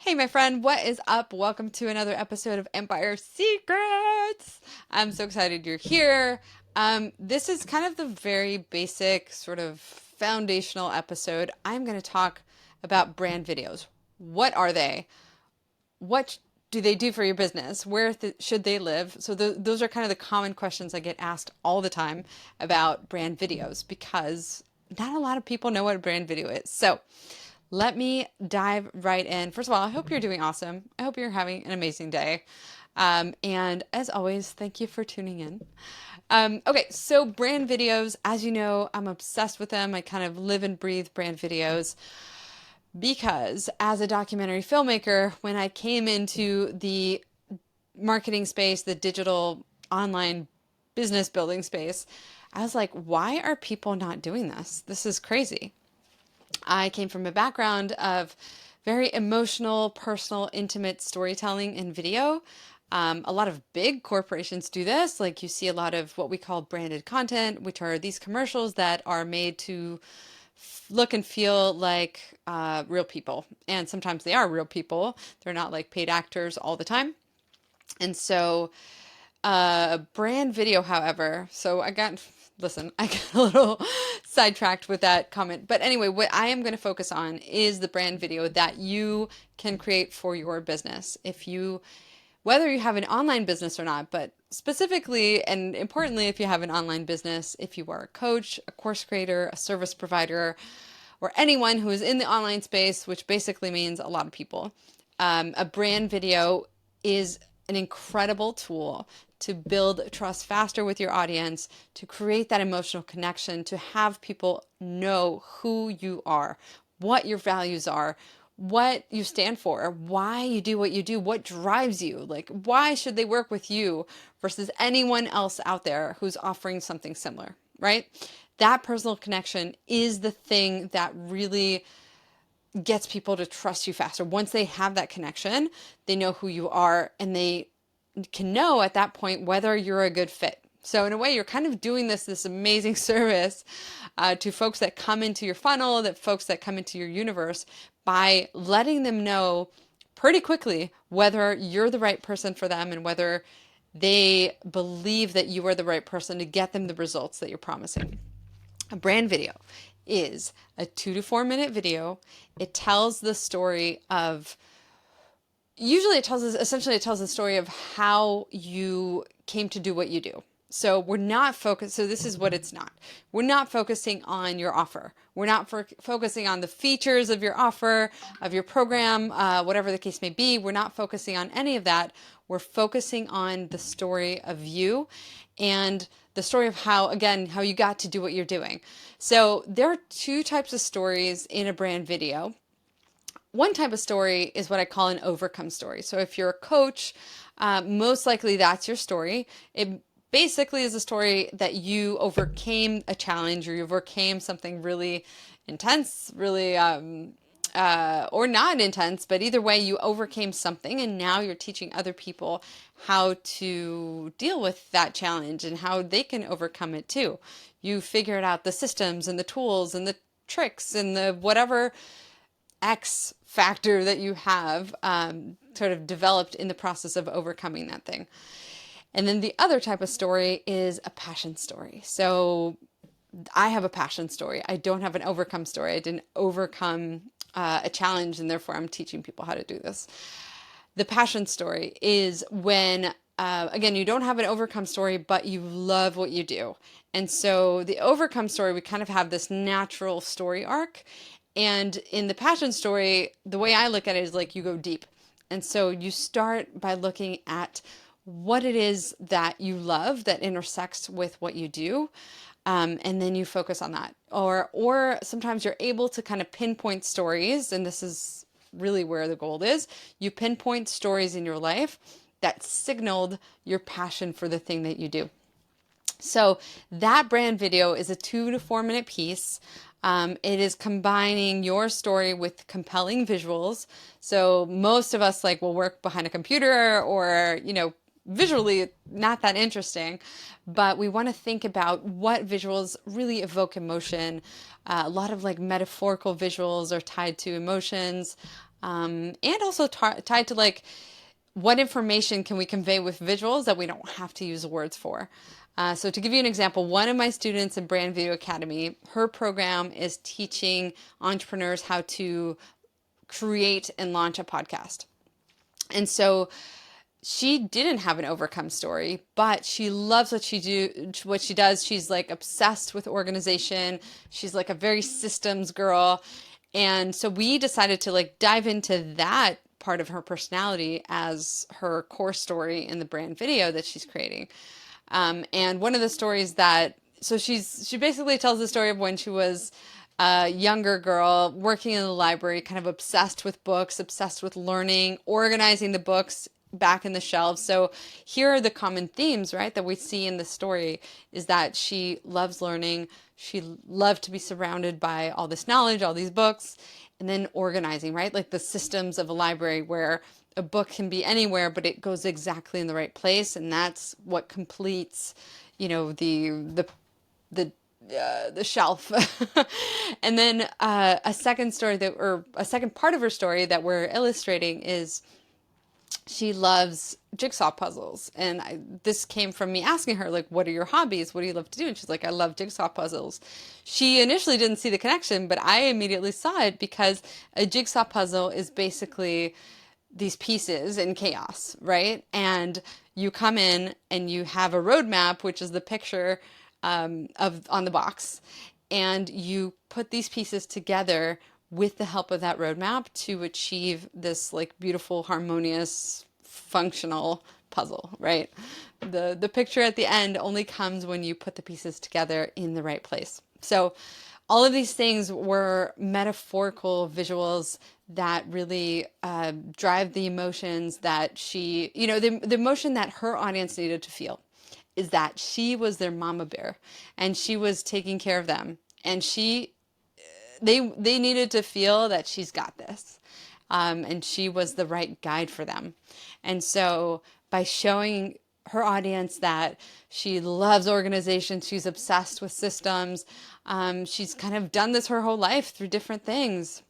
Hey, my friend, what is up? Welcome to another episode of Empire Secrets. I'm so excited you're here. This is kind of the very basic, sort of foundational episode. I'm going to talk about brand videos. What are they? What do they do for your business? Should they live? So, those are kind of the common questions I get asked all the time about brand videos because not a lot of people know what a brand video is. So, let me dive right in. First of all, I hope you're doing awesome. I hope you're having an amazing day. And as always, thank you for tuning in. Okay, so brand videos, as you know, I'm obsessed with them. I kind of live and breathe brand videos because as a documentary filmmaker, when I came into the marketing space, the digital online business building space, I was like, why are people not doing this? This is crazy. I came from a background of very emotional, personal, intimate storytelling in video. A lot of big corporations do this. Like you see a lot of what we call branded content, which are these commercials that are made to look and feel like real people. And sometimes they are real people. They're not like paid actors all the time. And so brand video, however, listen, I got a little sidetracked with that comment. But anyway, what I am going to focus on is the brand video that you can create for your business. Whether you have an online business or not, but specifically and importantly, if you have an online business, if you are a coach, a course creator, a service provider, or anyone who is in the online space, which basically means a lot of people, a brand video is an incredible tool to build trust faster with your audience, to create that emotional connection, to have people know who you are, what your values are, what you stand for, why you do what you do, what drives you. Like, why should they work with you versus anyone else out there who's offering something similar, right? That personal connection is the thing that really gets people to trust you faster. Once they have that connection, they know who you are and they can know at that point whether you're a good fit. So in a way, you're kind of doing this amazing service to folks that come into your funnel, that folks that come into your universe by letting them know pretty quickly whether you're the right person for them and whether they believe that you are the right person to get them the results that you're promising. A brand video is a 2 to 4 minute video. It tells the story of usually it tells the story of how you came to do what you do. So we're not focused. So this is what it's not. We're not focusing on your offer. We're not focusing on the features of your offer, of your program, whatever the case may be. We're not focusing on any of that. We're focusing on the story of you and the story of how you got to do what you're doing. So there are two types of stories in a brand video. One type of story is what I call an overcome story. So if you're a coach, most likely that's your story. It basically is a story that you overcame a challenge or you overcame something really intense, really, or not intense, but either way, you overcame something and now you're teaching other people how to deal with that challenge and how they can overcome it too. You figured out the systems and the tools and the tricks and the whatever X factor that you have sort of developed in the process of overcoming that thing. And then the other type of story is a passion story. So I have a passion story. I don't have an overcome story. I didn't overcome a challenge and therefore I'm teaching people how to do this. The passion story is when, again, you don't have an overcome story, but you love what you do. And so the overcome story, we kind of have this natural story arc. And in the passion story, the way I look at it is like you go deep. And so you start by looking at what it is that you love that intersects with what you do. And then you focus on that. Or sometimes you're able to kind of pinpoint stories, and this is really where the gold is. You pinpoint stories in your life that signaled your passion for the thing that you do. So that brand video is a 2 to 4 minute piece. It is combining your story with compelling visuals. So most of us will work behind a computer or, visually not that interesting, but we want to think about what visuals really evoke emotion. A lot of metaphorical visuals are tied to emotions. and also tied to like what information can we convey with visuals that we don't have to use words for. So to give you an example, one of my students in Brand Video Academy, her program is teaching entrepreneurs how to create and launch a podcast. And so she didn't have an overcome story, but she loves what she does. She's like obsessed with organization. She's like a very systems girl. And so we decided to like dive into that part of her personality as her core story in the brand video that she's creating. And one of the stories that, so she basically tells the story of when she was a younger girl working in the library, kind of obsessed with books, obsessed with learning, organizing the books back in the shelves. So here are the common themes, right, that we see in the story is that she loves learning. She loved to be surrounded by all this knowledge, all these books, and then organizing, right? Like the systems of a library where a book can be anywhere, but it goes exactly in the right place. And that's what completes, the shelf. And then a second story or a second part of her story that we're illustrating is she loves jigsaw puzzles. And this came from me asking her, like, what are your hobbies? What do you love to do? And she's like, I love jigsaw puzzles. She initially didn't see the connection, but I immediately saw it because a jigsaw puzzle is basically these pieces in chaos, right? And you come in and you have a roadmap, which is the picture on the box, and you put these pieces together with the help of that roadmap to achieve this like beautiful, harmonious, functional puzzle, right? The picture at the end only comes when you put the pieces together in the right place. So all of these things were metaphorical visuals that really drive the emotions that the emotion that her audience needed to feel is that she was their mama bear and she was taking care of them, and they needed to feel that she's got this, and she was the right guide for them. And so by showing her audience that she loves organization, she's obsessed with systems, she's kind of done this her whole life through different things.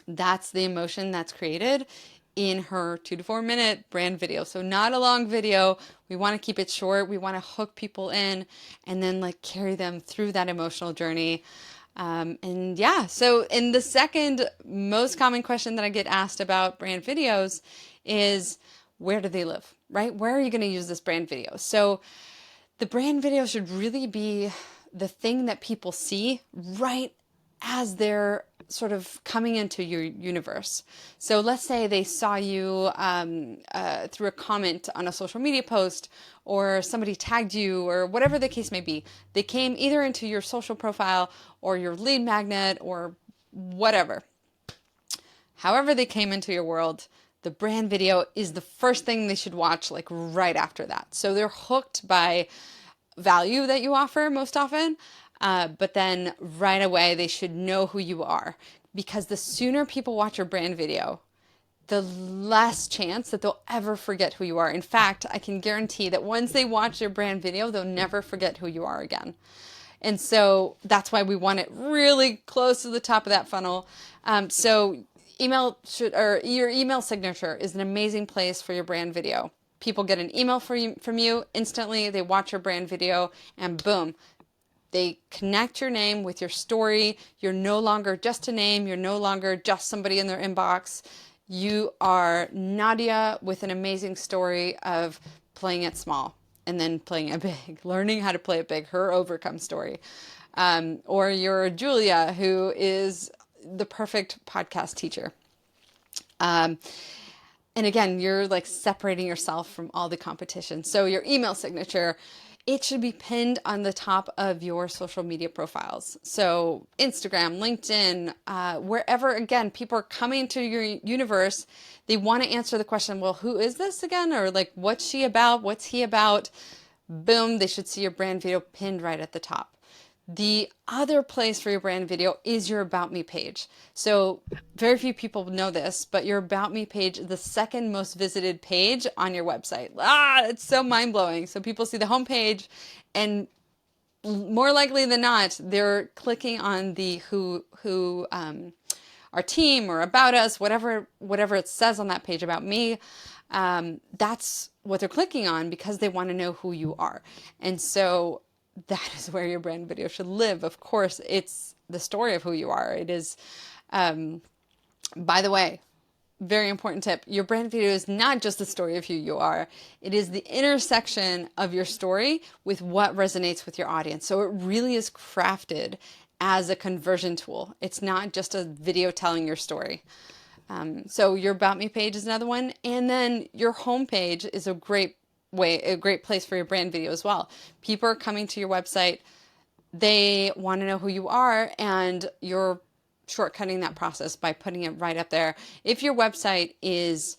That's the emotion that's created in her 2 to 4 minute brand video. So not a long video. We want to keep it short. We want to hook people in and then like carry them through that emotional journey. And yeah, so in the second most common question that I get asked about brand videos is, where do they live, right? Where are you going to use this brand video? So the brand video should really be the thing that people see right as they're sort of coming into your universe. So let's say they saw you through a comment on a social media post, or somebody tagged you, or whatever the case may be. They came either into your social profile or your lead magnet or whatever. However they came into your world, the brand video is the first thing they should watch, like right after that. So they're hooked by value that you offer most often, but then right away they should know who you are, because the sooner people watch your brand video, the less chance that they'll ever forget who you are. In fact, I can guarantee that once they watch your brand video, they'll never forget who you are again. And so that's why we want it really close to the top of that funnel. So your email signature is an amazing place for your brand video. People get an email from you instantly. They watch your brand video and boom, they connect your name with your story. You're no longer just a name. You're no longer just somebody in their inbox. You are Nadia with an amazing story of playing it small and then playing it big, learning how to play it big, her overcome story. Or you're Julia, who is the perfect podcast teacher. And again, you're like separating yourself from all the competition. So your email signature, it should be pinned on the top of your social media profiles. So Instagram, LinkedIn, wherever, again, people are coming to your universe, they want to answer the question, well, who is this again? Or like, what's she about? What's he about? Boom, they should see your brand video pinned right at the top. The other place for your brand video is your About Me page. So very few people know this, but your About Me page is the second most visited page on your website. It's so mind-blowing. So people see the homepage, and more likely than not, they're clicking on the who our team or about us, whatever it says on that page about me, that's what they're clicking on because they want to know who you are. And so that is where your brand video should live. Of course, it's the story of who you are. It is, by the way, very important tip. Your brand video is not just the story of who you are. It is the intersection of your story with what resonates with your audience. So it really is crafted as a conversion tool. It's not just a video telling your story. So your About Me page is another one. And then your homepage is a great place for your brand video as well. People are coming to your website. They want to know who you are, and you're shortcutting that process by putting it right up there. If your website is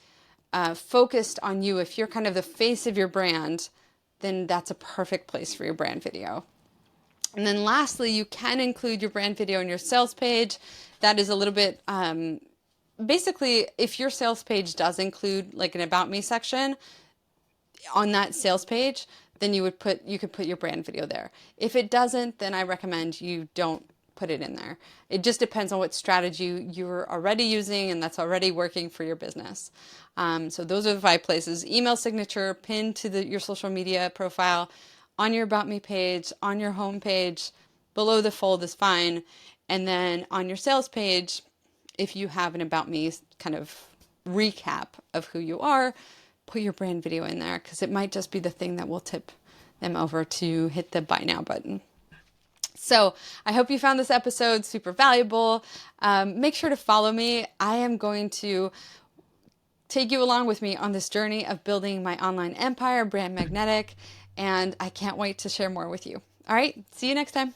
focused on you, if you're kind of the face of your brand, then that's a perfect place for your brand video. And then lastly, you can include your brand video in your sales page. That is a little bit, basically, if your sales page does include like an About Me section on that sales page, then you could put your brand video there. If it doesn't, then I recommend you don't put it in there. It just depends on what strategy you're already using and that's already working for your business. So those are the 5 places: email signature, pinned to your social media profile, on your About Me page, on your home page, below the fold is fine. And then on your sales page, if you have an About Me kind of recap of who you are, put your brand video in there because it might just be the thing that will tip them over to hit the buy now button. So I hope you found this episode super valuable. Make sure to follow me. I am going to take you along with me on this journey of building my online empire, Brand Magnetic, and I can't wait to share more with you. All right, see you next time.